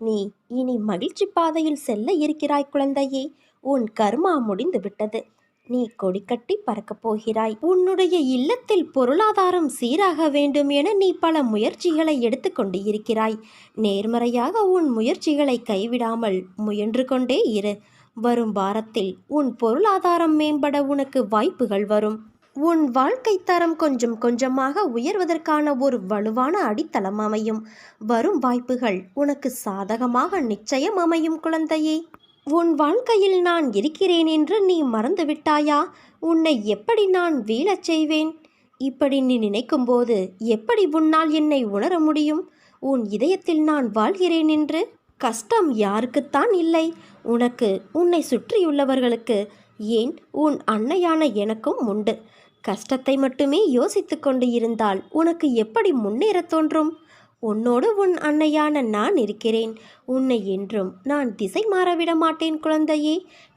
நீ இனி மகிழ்ச்சி பாதையில் செல்ல இருக்கிறாய் குழந்தையே. உன் கர்மா முடிந்து விட்டது. நீ கொடிக்கட்டி பறக்கப் போகிறாய். உன்னுடைய இல்லத்தில் பொருளாதாரம் சீராக வேண்டும் என நீ பல முயற்சிகளை எடுத்துக்கொண்டு இருக்கிறாய். நேர்மறையாக உன் முயற்சிகளை கைவிடாமல் முயன்று கொண்டே இரு. வரும் வாரத்தில் உன் பொருளாதாரம் மேம்பட உனக்கு வாய்ப்புகள் வரும். உன் வாழ்க்கை தரம் கொஞ்சம் கொஞ்சமாக உயர்வதற்கான ஒரு வலுவான அடித்தளம் அமையும். வரும் வாய்ப்புகள் உனக்கு சாதகமாக நிச்சயம் அமையும் குழந்தையே. உன் வாழ்க்கையில் நான் இருக்கிறேன் என்று நீ மறந்துவிட்டாயா? உன்னை எப்படி நான் வீழச் செய்வேன்? இப்படி நீ நினைக்கும்போது எப்படி உன்னால் என்னை உணர முடியும்? உன் இதயத்தில் நான் வாழ்கிறேன் என்று. கஷ்டம் யாருக்குத்தான் இல்லை? உனக்கு, உன்னை சுற்றியுள்ளவர்களுக்கு, ஏன் உன் அன்னையான எனக்கும் உண்டு. கஷ்டத்தை மட்டுமே யோசித்து கொண்டு இருந்தால் உனக்கு எப்படி முன்னேறத் தோன்றும்? உன்னோடு உன் அன்னையான நான் இருக்கிறேன். உன்னை என்றும் நான் திசை மாறவிட மாட்டேன் குழந்தையே.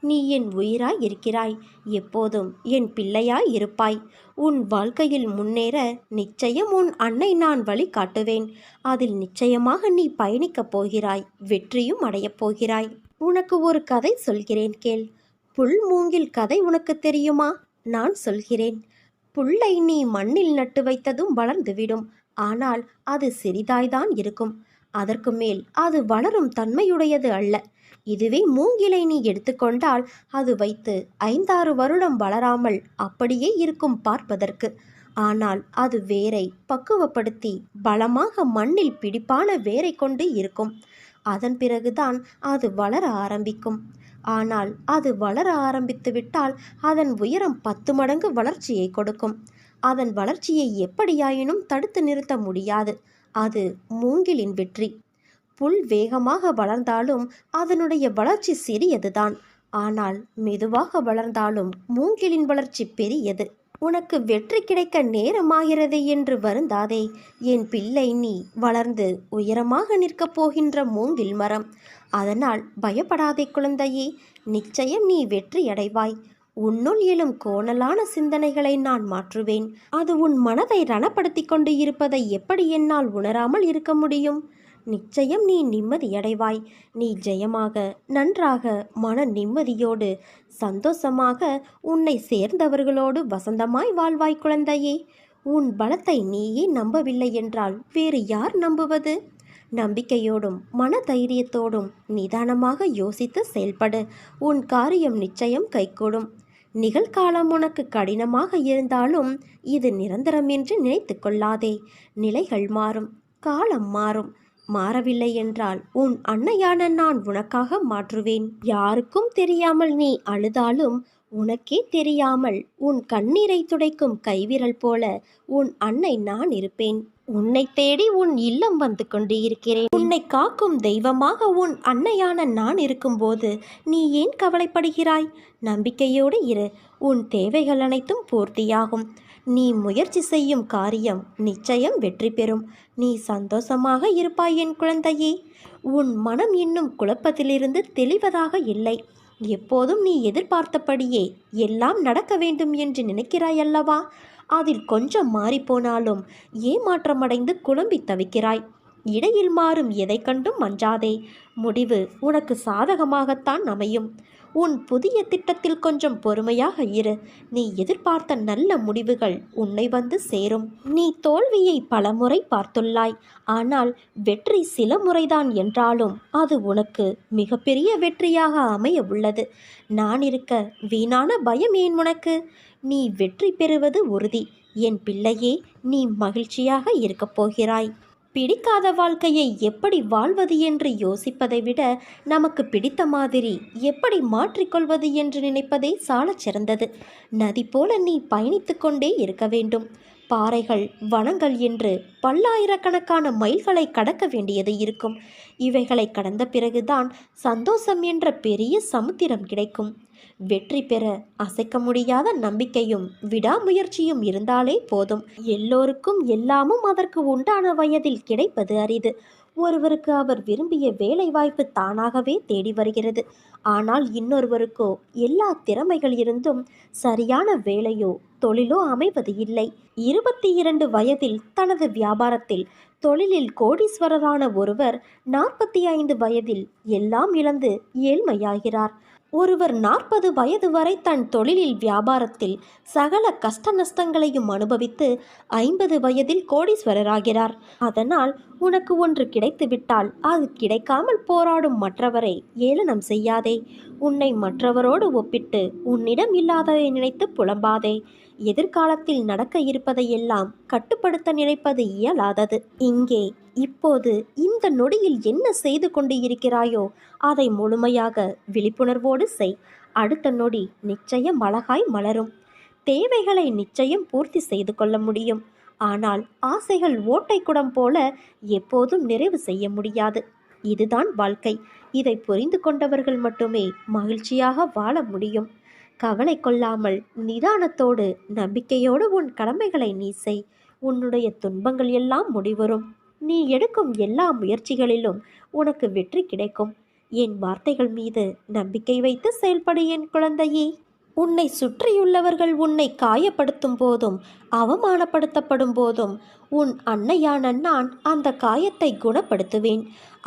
நீ என் உயிராய் இருக்கிறாய். எப்போதும் என் பிள்ளையாய் இருப்பாய். உன் வாழ்க்கையில் முன்னேற நிச்சயம் உன் அன்னை நான் வழி காட்டுவேன். அதில் நிச்சயமாக நீ பயணிக்கப் போகிறாய். வெற்றியும் அடையப் போகிறாய். உனக்கு ஒரு கதை சொல்கிறேன் கேள். புல் மூங்கில் கதை உனக்கு தெரியுமா? நான் சொல்கிறேன். புல்லை நீ மண்ணில் நட்டு வைத்ததும் வளர்ந்துவிடும். ஆனால் அது சிறிதாய்தான் இருக்கும். அதற்கு மேல் அது வளரும் தன்மையுடையது அல்ல. இதுவே மூங்கிலை நீ எடுத்துக்கொண்டால் அது வைத்து 5-6 வருடம் வளராமல் அப்படியே இருக்கும் பார்ப்பதற்கு. ஆனால் அது வேரை பக்குவப்படுத்தி பலமாக மண்ணில் பிடிப்பான வேரை கொண்டு இருக்கும். அதன் பிறகுதான் அது வளர ஆரம்பிக்கும். ஆனால் அது வளர ஆரம்பித்து விட்டால் அதன் உயரம் 10 மடங்கு வளர்ச்சியை கொடுக்கும். அதன் வளர்ச்சியை எப்படியாயினும் தடுத்து நிறுத்த முடியாது. அது மூங்கிலின் வெற்றி. புல் வேகமாக வளர்ந்தாலும் அதனுடைய வளர்ச்சி சிறியதுதான். ஆனால் மெதுவாக வளர்ந்தாலும் மூங்கிலின் வளர்ச்சி பெரியது. உனக்கு வெற்றி கிடைக்க நேரமாகிறது என்று வருந்தாதே. என் பிள்ளை, நீ வளர்ந்து உயரமாக நிற்கப் போகின்ற மூங்கில் மரம். அதனால் பயப்படாதே குழந்தையே. நிச்சயம் நீ வெற்றி அடைவாய். உன்னுள் எழும் கோணலான சிந்தனைகளை நான் மாற்றுவேன். அது உன் மனதை ரணப்படுத்தி கொண்டு இருப்பதை எப்படி என்னால் உணராமல் இருக்க முடியும்? நிச்சயம் நீ நிம்மதியடைவாய். நீ ஜெயமாக, நன்றாக, மன நிம்மதியோடு, சந்தோஷமாக, உன்னை சேர்ந்தவர்களோடு வசந்தமாய் வாழ்வாய் குழந்தையே. உன் பலத்தை நீயே நம்பவில்லை என்றால் வேறு யார் நம்புவது? நம்பிக்கையோடும் மன தைரியத்தோடும் நிதானமாக யோசித்து செயல்படு. உன் காரியம் நிச்சயம் கைகூடும். நிகழ்காலம் உனக்கு கடினமாக இருந்தாலும் இது நிரந்தரம் என்று நினைத்து கொள்ளாதே. நிலைகள் மாறும், காலம் மாறும். மாறவில்லை என்றால் உன் அன்னையான நான் உனக்காக மாற்றுவேன். யாருக்கும் தெரியாமல் நீ அழுதாலும் உனக்கே தெரியாமல் உன் கண்ணீரை துடைக்கும் கைவிரல் போல உன் அன்னை நான் இருப்பேன். உன்னை தேடி உன் இல்லம் வந்து கொண்டு இருக்கிறேன். உன்னை காக்கும் தெய்வமாக உன் அன்னையான நான் இருக்கும்போது நீ ஏன் கவலைப்படுகிறாய்? நம்பிக்கையோடு இரு. உன் தேவைகள் அனைத்தும் பூர்த்தியாகும். நீ முயற்சி செய்யும் காரியம் நிச்சயம் வெற்றி பெறும். நீ சந்தோஷமாக இருப்பாய் என் குழந்தையே. உன் மனம் இன்னும் குழப்பத்திலிருந்து தெளிவதாக இல்லை. எப்போதும் நீ எதிர்பார்த்தபடியே எல்லாம் நடக்க வேண்டும் என்று நினைக்கிறாய் அல்லவா? அதில் கொஞ்சம் மாறிப்போனாலும் ஏமாற்றமடைந்து குழம்பி தவிக்கிறாய். இடையில் மாறும் எதை கண்டும் அஞ்சாதே. முடிவு உனக்கு சாதகமாகத்தான் அமையும். உன் புதிய திட்டத்தில் கொஞ்சம் பொறுமையாக இரு. நீ எதிர்பார்த்த நல்ல முடிவுகள் உன்னை வந்து சேரும். நீ தோல்வியை பலமுறை பார்த்துள்ளாய். ஆனால் வெற்றி சில முறைதான் என்றாலும் அது உனக்கு மிகப்பெரிய வெற்றியாக அமைய உள்ளது. நான் இருக்க வீணான பயம் ஏன் உனக்கு? நீ வெற்றி பெறுவது உறுதி. என் பிள்ளையே, நீ மகிழ்ச்சியாக இருக்கப் போகிறாய். பிடிக்காத வாழ்க்கையை எப்படி வாழ்வது என்று யோசிப்பதை விட நமக்கு பிடித்த மாதிரி எப்படி மாற்றிக்கொள்வது என்று நினைப்பதே சாலச் சிறந்தது. நதி போல நீ பயணித்து கொண்டே இருக்க வேண்டும். பாறைகள், வனங்கள் என்று பல்லாயிரக்கணக்கான மைல்களை கடக்க வேண்டியது இருக்கும். இவைகளை கடந்த பிறகுதான் சந்தோஷம் என்ற பெரிய சமுத்திரம் கிடைக்கும். வெற்றி பெற அசைக்க முடியாத நம்பிக்கையும் விடாமுயற்சியும் இருந்தாலே போதும். எல்லோருக்கும் எல்லாமும் அதற்கு உண்டான வயதில் கிடைப்பது அரிது. ஒருவருக்கு அவர் விரும்பிய வேலை வாய்ப்பு தானாகவே தேடி வருகிறது. ஆனால் இன்னொருவருக்கோ எல்லா திறமைகள் இருந்தும் சரியான வேலையோ தொழிலோ அமைவது இல்லை. 22 வயதில் தனது வியாபாரத்தில் தொழிலில் கோடீஸ்வரரான ஒருவர் 45 வயதில் எல்லாம் இழந்து ஏழ்மையாகிறார். ஒருவர் 40 வயது வரை தன் தொழிலில் வியாபாரத்தில் சகல கஷ்ட நஷ்டங்களையும் அனுபவித்து 50 வயதில் கோடீஸ்வரராகிறார். அதனால் உனக்கு ஒன்று கிடைத்துவிட்டால் அது கிடைக்காமல் போராடும் மற்றவரை ஏளனம் செய்யாதே. உன்னை மற்றவரோடு ஒப்பிட்டு உன்னிடம் இல்லாததை நினைத்து புலம்பாதே. எதிர்காலத்தில் நடக்க இருப்பதையெல்லாம் கட்டுப்படுத்த நினைப்பது இயலாதது. இங்கே இப்போது இந்த நொடியில் என்ன செய்து கொண்டு இருக்கிறாயோ அதை முழுமையாக விழிப்புணர்வோடு செய். அடுத்த நொடி நிச்சயம் அழகாய் மலரும். தேவைகளை நிச்சயம் பூர்த்தி செய்து கொள்ள முடியும். ஆனால் ஆசைகள் ஓட்டை குடம் போல எப்போதும் நிறைவு செய்ய முடியாது. இதுதான் வாழ்க்கை. இதை புரிந்து கொண்டவர்கள் மட்டுமே மகிழ்ச்சியாக வாழ முடியும். கவலை கொள்ளாமல் நிதானத்தோடு நம்பிக்கையோடு உன் கடமைகளை நீ செய். உன்னுடைய துன்பங்கள் எல்லாம் முடிவரும். நீ எடுக்கும் எல்லா முயற்சிகளிலும் உனக்கு வெற்றி கிடைக்கும். என் வார்த்தைகள் மீது நம்பிக்கை வைத்து செயல்படு என் குழந்தையே. உன்னை சுற்றியுள்ளவர்கள் உன்னை காயப்படுத்தும் போதும் அவமானப்படுத்தப்படும் போதும் உன் அன்னையான நான் அந்த காயத்தை குணப்படுத்துவேன்.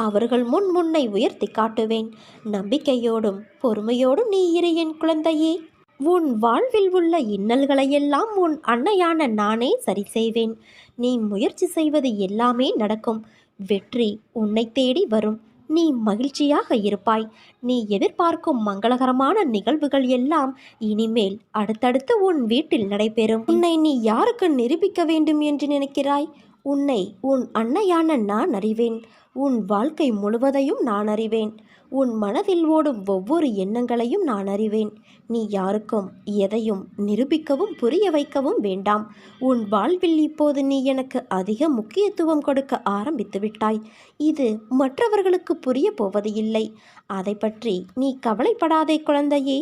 அவர்கள் முன் உன்னை உயர்த்தி காட்டுவேன். நம்பிக்கையோடும் பொறுமையோடும் நீ இரு என் குழந்தையே. உன் வாழ்வில் உள்ள இன்னல்களையெல்லாம் உன் அன்னையான நானே சரி செய்வேன். நீ முயற்சி செய்வது எல்லாமே நடக்கும். வெற்றி உன்னை தேடி வரும். நீ மகிழ்ச்சியாக இருப்பாய். நீ எதிர்பார்க்கும் மங்களகரமான நிகழ்வுகள் எல்லாம் இனிமேல் அடுத்தடுத்து உன் வீட்டில் நடைபெறும். உன்னை நீ யாருக்கு நிரூபிக்க வேண்டும் என்று நினைக்கிறாய்? உன்னை உன் அன்னையான நான் அறிவேன். உன் வாழ்க்கை முழுவதையும் நான் அறிவேன். உன் மனதில் ஓடும் ஒவ்வொரு எண்ணங்களையும் நான் அறிவேன். நீ யாருக்கும் எதையும் நிரூபிக்கவும் புரிய வைக்கவும் வேண்டாம். உன் வாழ்வில் இப்போது நீ எனக்கு அதிக முக்கியத்துவம் கொடுக்க ஆரம்பித்து விட்டாய். இது மற்றவர்களுக்கு புரிய போவது இல்லை. அதை பற்றி நீ கவலைப்படாதே குழந்தையே.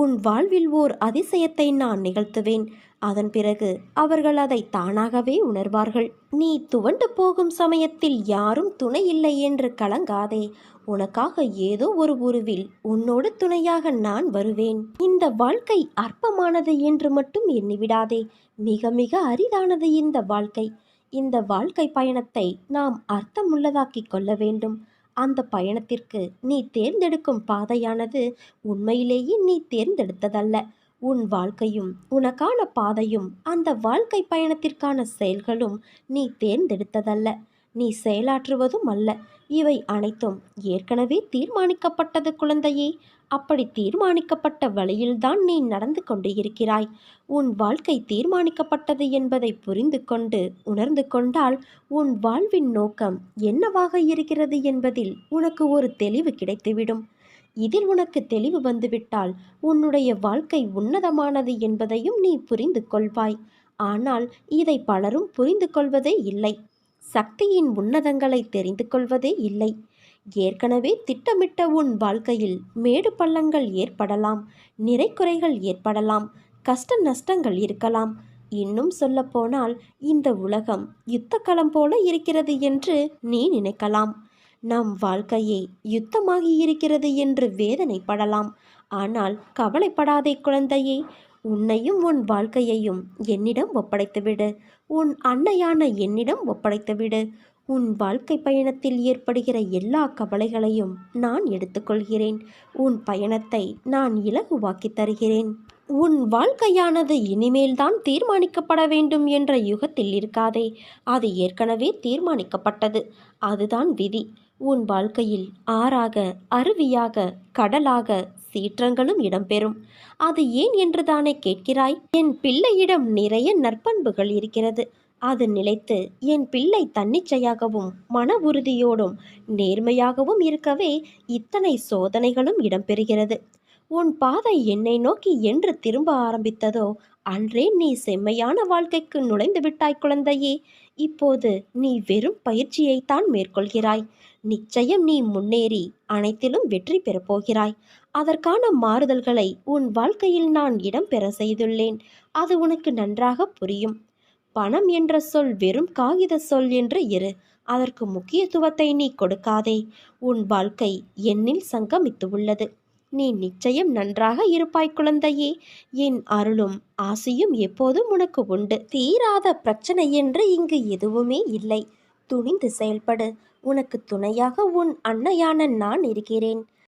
உன் வாழ்வில் ஓர் அதிசயத்தை நான் நிகழ்த்துவேன். அதன் பிறகு அவர்கள் அதை தானாகவே உணர்வார்கள். நீ துவண்டு போகும் சமயத்தில் யாரும் துணை இல்லை என்று கலங்காதே. உனக்காக ஏதோ ஒரு உருவில் உன்னோடு துணையாக நான் வருவேன். இந்த வாழ்க்கை அற்பமானது என்று மட்டும் எண்ணிவிடாதே. மிக மிக அரிதானது இந்த வாழ்க்கை. இந்த வாழ்க்கை பயணத்தை நாம் அர்த்தமுள்ளதாக்கிக் கொள்ள வேண்டும். அந்த பயணத்திற்கு நீ தேர்ந்தெடுக்கும் பாதையானது உண்மையிலேயே நீ தேர்ந்தெடுத்ததல்ல. உன் வாழ்க்கையும் உனக்கான பாதையும் அந்த வாழ்க்கை பயணத்திற்கான செயல்களும் நீ தேர்ந்தெடுத்ததல்ல. நீ செயலாற்றுவதும் அல்ல. இவை அனைத்தும் ஏற்கனவே தீர்மானிக்கப்பட்டது குழந்தையே. அப்படி தீர்மானிக்கப்பட்ட வழியில்தான் நீ நடந்து கொண்டு இருக்கிறாய். உன் வாழ்க்கை தீர்மானிக்கப்பட்டது என்பதை புரிந்து கொண்டு உணர்ந்து கொண்டால் உன் வாழ்வின் நோக்கம் என்னவாக இருக்கிறது என்பதில் உனக்கு ஒரு தெளிவு கிடைத்துவிடும். இதில் உனக்கு தெளிவு வந்துவிட்டால் உன்னுடைய வாழ்க்கை உன்னதமானது என்பதையும் நீ புரிந்து கொள்வாய். ஆனால் இதை பலரும் புரிந்து கொள்வதே இல்லை. சக்தியின் உன்னதங்களை தெரிந்து கொள்வதே இல்லை. ஏற்கனவே திட்டமிட்ட உன் வாழ்க்கையில் மேடு பள்ளங்கள் ஏற்படலாம், நிறைக்குறைகள் ஏற்படலாம், கஷ்ட நஷ்டங்கள் இருக்கலாம். இன்னும் சொல்லப்போனால் இந்த உலகம் யுத்தக்களம் போல இருக்கிறது என்று நீ நினைக்கலாம். நம் வாழ்க்கையே யுத்தமாகி இருக்கிறது என்று வேதனைப்படலாம். ஆனால் கவலைப்படாதே குழந்தையே. உன்னையும் உன் வாழ்க்கையையும் என்னிடம் ஒப்படைத்துவிடு. உன் அன்னையான என்னிடம் ஒப்படைத்துவிடு. உன் வாழ்க்கை பயணத்தில் ஏற்படுகிற எல்லா கவலைகளையும் நான் எடுத்துக்கொள்கிறேன். உன் பயணத்தை நான் இலகுவாக்கி தருகிறேன். உன் வாழ்க்கையானது இனிமேல்தான் தீர்மானிக்கப்பட வேண்டும் என்ற யுகத்தில் இருக்காதே. அது ஏற்கனவே தீர்மானிக்கப்பட்டது. அதுதான் விதி. உன் வாழ்க்கையில் ஆறாக, அருவியாக, கடலாக சீற்றங்களும் இடம்பெறும். அது ஏன் என்று தானே கேட்கிறாய்? என் பிள்ளையிடம் நிறைய நற்பண்புகள் இருக்கிறது. அது நிலைத்து என் பிள்ளை தன்னிச்சையாகவும் மன உறுதியோடும் நேர்மையாகவும் இருக்கவே இத்தனை சோதனைகளும் இடம்பெறுகிறது. உன் பாதை என்னை நோக்கி என்று திரும்ப ஆரம்பித்ததோ அன்றே நீ செம்மையான வாழ்க்கைக்கு நுழைந்து விட்டாய் குழந்தையே. இப்போது நீ வெறும் பயிற்சியைத்தான் மேற்கொள்கிறாய். நிச்சயம் நீ முன்னேறி அனைத்திலும் வெற்றி பெறப் போகிறாய். அதற்கான மாறுதல்களை உன் வாழ்க்கையில் நான் இடம்பெற செய்துள்ளேன். அது உனக்கு நன்றாக புரியும். பணம் என்ற சொல் வெறும் காகித சொல் என்று இரு. அதற்கு முக்கியத்துவத்தை நீ கொடுக்காதே. உன் வாழ்க்கை என்னில் சங்கமித்து உள்ளது. நீ நிச்சயம் நன்றாக இருப்பாய் குழந்தையே. என் அருளும் ஆசையும் எப்போதும் உனக்கு உண்டு. தீராத பிரச்சனை என்று இங்கு எதுவுமே இல்லை. துணிந்து செயல்படு. உனக்கு துணையாக உன் அன்னையான நான் இருக்கிறேன்.